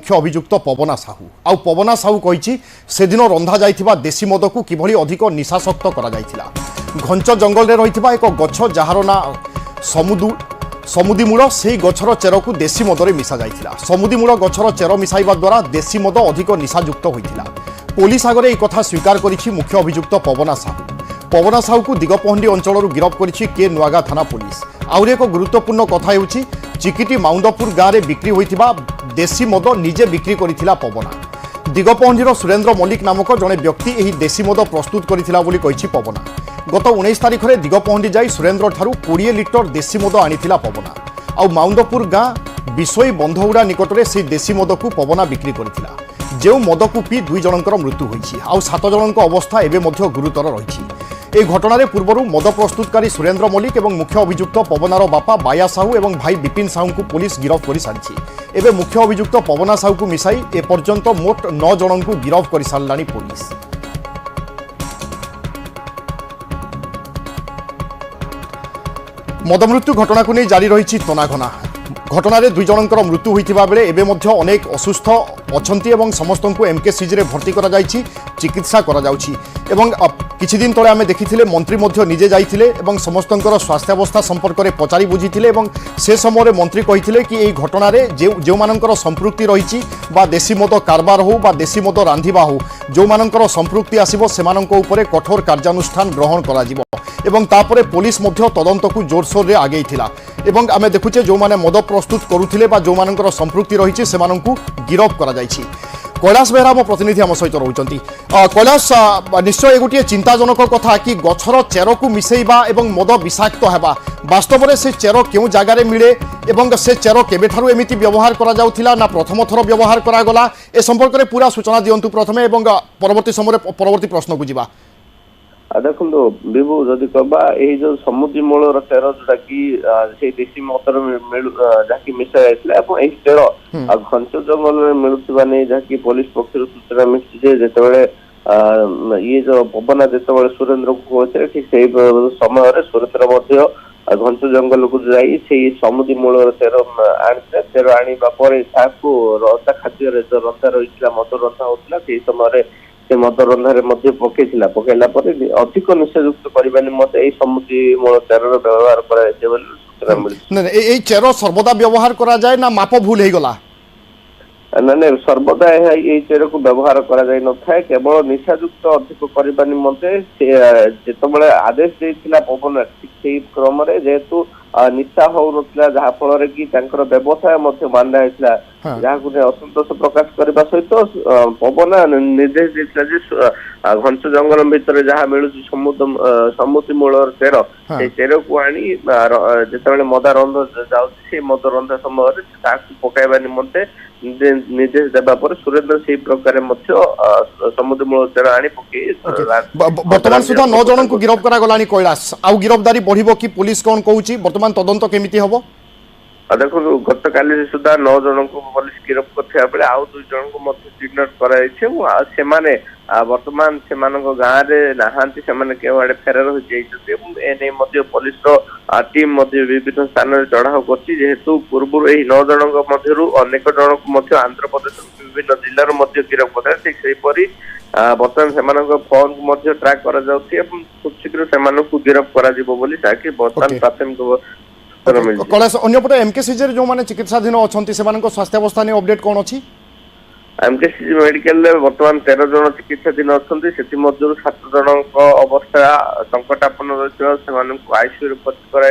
मुख्य अभियुक्त पवना साहू आउ पवना साहू कही से दिन रंधा जाइथिबा देशी मद को किभली अधिक निशाशक्त करा जाइथिला। घंच जंगल रे रहिथिबा एक गछ जार ना समुदीमूल से गछर चेर को देशी मदरे मिसा जाइथिला। समुदीमूल गछर चेर मिसाइबा द्वारा देशी मद अधिक निशायुक्त होइथिला। पुलिस आगे एक कथा स्वीकार करिछि मुख्य अभियुक्त पवना साहू। पवना साहू को दिगपहंडी अंचल गिरफ करिछि के नुआगा थाना पुलिस। आउर एक गुरुत्वपूर्ण कथा हेउछि चिकिटी माउंदपुर गाँव में बिक्री होइथिबा देशी मद निजे बिक्री करिथिला पवना। दिगपहंडीर सुरेंद्र मल्लिक नामक जड़े व्यक्ति यही देशी मद प्रस्तुत करिथिला बोली कहिछि पवना। गत 19 तारिख में दिगपहंडी जाई सुरेंद्र ठारू 20 लिटर देशी मद आनिथिला पवना। आउ माउंदपुर गाँ विशोई बंधगुड़ा निकट में से देशी मद को पवना बिक्री करिथिला। जो मद को पी 2 जनकर मृत्यु होइछि आउ 7 जनक अवस्था एवं मध्य गुरुतर रही। এই ঘটনার পূর্বরু মদ প্রস্তুতকারী সুরেন্দ্র মল্লিক এবং মুখ্য অভিযুক্ত পবনার বাপা বায়া সাহু এবং ভাই বিপিন সাহুকে পুলিশ গিরফ করে সারিছে। এবে মুখ্য অভিযুক্ত পবনা সাহুকে মিশাই এপর্যন্ত মোট 9 জনଙ୍କୁ গিরফ করে সারলানি পুলিশ। মদ মৃত্যু ঘটনাকে নিয়ে জারি রয়েছে তনাঘনা। ঘটনার 2 জনଙ୍କର মৃত্যু হইতিবা বেলে এবে মধ্য অনেক অসুস্থ অছন্তি এবং সমস্তଙ୍କୁ এমকেসিজি রে ভর্তি করা যাইছি, চিকিৎসা করা যাଉଛି এবং কিছুদিন তলে আমি দেখিলে মন্ত্রী মধ্য নিজে যাইଥିଲେ এবং সমস্তଙ୍କର স্বাস্থ্যাবস্থা সম্পর্কে পচারি বুঝিଥିଲେ এবং সে সময় মন্ত্রী কহিଥିଲେ কি এই ঘটনার যে মানଙ୍କର সম্পৃক্তি রয়েছে বা দেশি মদ কারবার হোক বা দেশি মদ রাঁধিবা হোক যে মানଙ୍କର সম্পৃক্তি আসিব সেମାନଙ୍କ উপরে কঠোর কার্যানুষ্ঠান গ্রহণ করা যাব এবং তারপরে পুলিশ মধ্য তদন্তকু জোরসোরে আগেইଥିଲା এবং আমি দেখুছে যে মদ প্রস্তুত করুলে বা যে মানଙ୍କର সম্পৃক্তি রয়েছে সেମାନଙ୍କୁ গিরফ করা যাইছি। কৈলাস বেহরা মো प्रतिनिधि आम सहित रोचंती। कैलाश निश्चय गोटे चिंताजनक कथा कि गछर चेर को मिसेइबा एवं मद विषाक्त हेबा वास्तव में से चेर क्यों जगार मिले एवं से चेर केबेठारु एमिति व्यवहार करा जाउथिला ना प्रथम थर व्यवहार करा गला ए संपर्क में पूरा सूचना दियंतु प्रथमे एवं परवर्ती समय परवर्ती प्रश्न को जिबा। देखो विभु जदि कहबा यही जो समुद्री मूलर चेर जोटा कि देशी मदर जहाँकि मिसा जाइଥିଲା ଏବଂ ଏହି ଚେର ଘଞ୍ଚ ଜଙ୍ଗଲରେ ମିଳୁଥିବା ନେଇ ଯାହାକି ପୋଲିସ ପକ୍ଷରୁ ସୂଚନା ମିଳିଛି ଯେ ଯେତେବେଳେ ଇଏ जो ପବନା ଯେତେବେଳେ ସୁରେନ୍ଦ୍ରକୁ କହିଥିଲେ ଠିକ ସେଇ ସମୟରେ ସୁରେନ୍ଦ୍ର ମଧ୍ୟ ଘଞ୍ଚ ଜଙ୍ଗଲକୁ ଯାଇ ସେଇ ସମୁଦ୍ରୀ ମୂଳର ଚେର ଆଣିଥିଲେ। ଚେର ଆଣିବା ପରେ ତାହାକୁ ରନ୍ଧା ଖାଦ୍ୟରେ जो ରନ୍ଧା ରହିଥିଲା ମଦ ରନ୍ଧା ହଉଥିଲା ସେଇ ସମୟରେ से मद रंधारे पकईला पकईला अधिक निशायुक्त करने निमंते यही समुद्री मूल चेर व्यवहार सूचना मिली। चेर सर्वदा व्यवहार करा जाए ना माप भूल हो गला ना सर्वदा यही चेर को व्यवहार करा जाए न था केवल निशायुक्त अधिक करने निमंते जिते आदेश देता पवन ठीक से क्रम जेहेतु निशा हो ना जहाँ फल कि व्यवसाय बांधा होता जहाँ असंतोष प्रकाश करने सहित पवना निर्देश देता घंच जंगल भितर जहाँ मिलू समुद्री मूल चेर से चेर को आनी जिते मदा रंध जाऊँगी मद रंधा समय पकड़ा निमंते निर्देश देवा पर सुरेंद्र से प्रकार समुद्री मूल चेर आनी पकई वर्तमान सुधा 9 जन को गिरफ्त करा गलानी। कैलाश आउ गिरफ्तारी बढ़िबो कि पुलिस कौन कहूची वर्तमान तदंत केमिति हबो? देखो गत काली सुधा 9 जन को पुलिस गिरफ्त करथिया बेले आउ 2 जन को मध्य चिह्नित कराइछे से माने वर्तमान से गाँव रे नहांती से केवाड़े फेरार हो जाइछथि एवं एने मध्य पुलिस रो टीम मध्य विभिन्न स्थान रे चढ़ाव करछि जेहेतु पूर्व एही 9 जन मध्यरु अनेक जन को मध्य आंध्र प्रदेश विभिन्न जिल्ला रो मध्य गिरफ्त करथिया ठीक सेही परि वर्तमान से फोन को मध्य ट्रैक करा जाउछि एवं खूब शीघ्र से गिरफ्त करा जिवो बोली ताकि वर्तमान प्राथमिक कैलाश अन्यपटे एमकेसीजी जो माने चिकित्साधीन अच्छा से स्वास्थ्यावस्था नहीं अपडेट कौन अच्छी? एमकेसीजी मेडिकल वर्तमान 13 जन चिकित्साधीन अच्छा से 7 जन अवस्था संकटापन्न रही आईसीयू भर्ती कर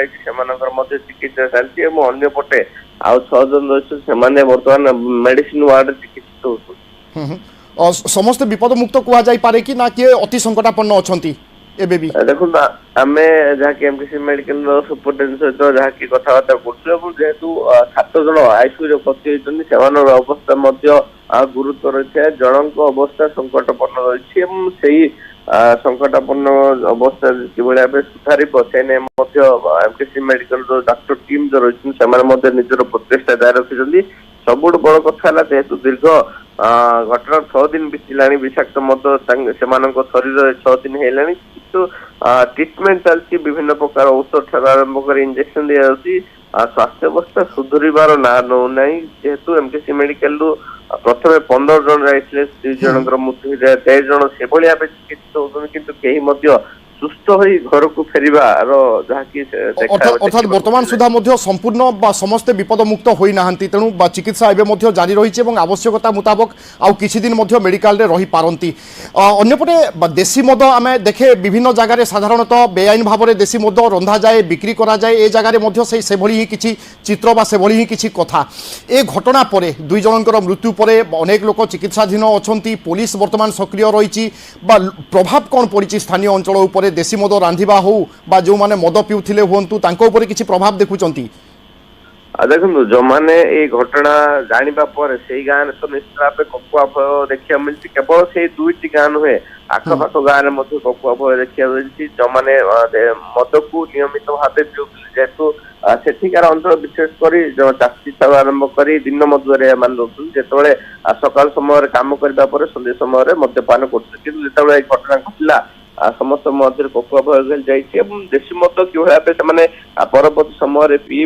चिकित्सा चलती अंपटे आउ 6 जन रही से वर्तमान मेडिसिन वार्ड चिकित्सित हो समस्त विपद मुक्त कहुई कि ना किए अति संकटापन्न अच्छा एबे भी देखो आम जहाँ एमकेसी मेडिकल सुपरटेडेंट सहित जहाँ कथबार्ता करूँ जेहेतु 7 जन आईसीयू भर्ती होती अवस्था गुरुतर रही है जन अवस्था संकटापन्न रही संकटापन्न अवस्था कि सुधार से एमकेसी मेडिकल डॉक्टर टीम जो रही से निजर प्रचेषा जारी रखी सब बड़ कथा जेहेतु दीर्घ घटना 6 दिन बीतला विषाक्त मद से शरीर 6 दिन है ट्रिटमेंट चलती विभिन्न प्रकार औषध ठार आरंभ कर इंजेक्शन दिया ସ୍ୱାସ୍ଥ୍ୟ ଅବସ୍ଥା ସୁଧୁରିବାର ନାଁ ନଉନାହିଁ ଯେହେତୁ ଏମକେସି ମେଡିକାଲ ରୁ ପ୍ରଥମେ 15 ଜଣ ଯାଇଥିଲେ 3 ଜଣଙ୍କର ମୃତ୍ୟୁ ହେଇଯାଏ 13 ଜଣ ସେଭଳି ଭାବେ ଚିକିତ୍ସିତ ହଉଛନ୍ତି କିନ୍ତୁ କେହି ମଧ୍ୟ ସୁସ୍ଥ ହୋଇ ଘରକୁ ଫେରିବାର ଯାହାକି অর্থাৎ বর্তমান সুদ্ধা সম্পূর্ণ বা সমস্তে বিপদমুক্ত হয়ে না তেণু চিকিৎসা এবে জারি রয়েছে এবং আবশ্যকতা মুতাবক আউ কিছুদিন মেডিকালে রহিপারতি অন্যপটে দেশি মদ আমি দেখে বিভিন্ন জায়গায় সাধারণত বেআইন ভাবে দেশি মদ রন্ধা যায় বিক্রি করা যায় এ জায়গায় সেভଳି হি কিছু চিত্র বা সেভଳି হি কিছু কথা এ ঘটনা পরে 2 জনଙ୍କର মৃত্যু পরে অনেক লোক চিকিৎসাধীন অনেক পুলিশ বর্তমান সক্রিয় রয়েছে বা প্রভাব কম পড়ছে স্থানীয় অঞ্চল উপরে দেশি মদ রাঁধিবা হো বা যে মদ পিউলে হুঁতু কিছু প্রভাব দেখুଛନ୍ତି দেখুন যে এই ঘটনা জাঁয়া পরে সেই গাঁরে তো নিশ্চিত ভাবে ককুয়া ভয় দেখা মিলছে কেবল সেই 2টি গাঁ নুহে আখপাখ গাঁরে ককুয়া ভয় দেখা মিলছে যে মদকু নিয়মিত ভাবে পিউଥିଲେ যেহেতু সেঠিকার অঞ্চল বিশেষ করে চাষী ঠাରୁ আরম্ভ করে দিন মজুরে মানে রହୁଛନ୍ତି যেতବେଳେ সকাল সময় কাম করা পরে সন্ধ্যা সময় মদ্যপান করছে কিন্তু যেতବେଳେ এই ঘটনা ঘটিলা ସମସ୍ତ ମଧ୍ୟରେ କକୁଆ ଭୟ ଯାଇ ଦେଶୀ ମଦ କିଭଳି ଭାବେ ସେମାନେ ପରବର୍ତ୍ତୀ ସମୟରେ ପିଇ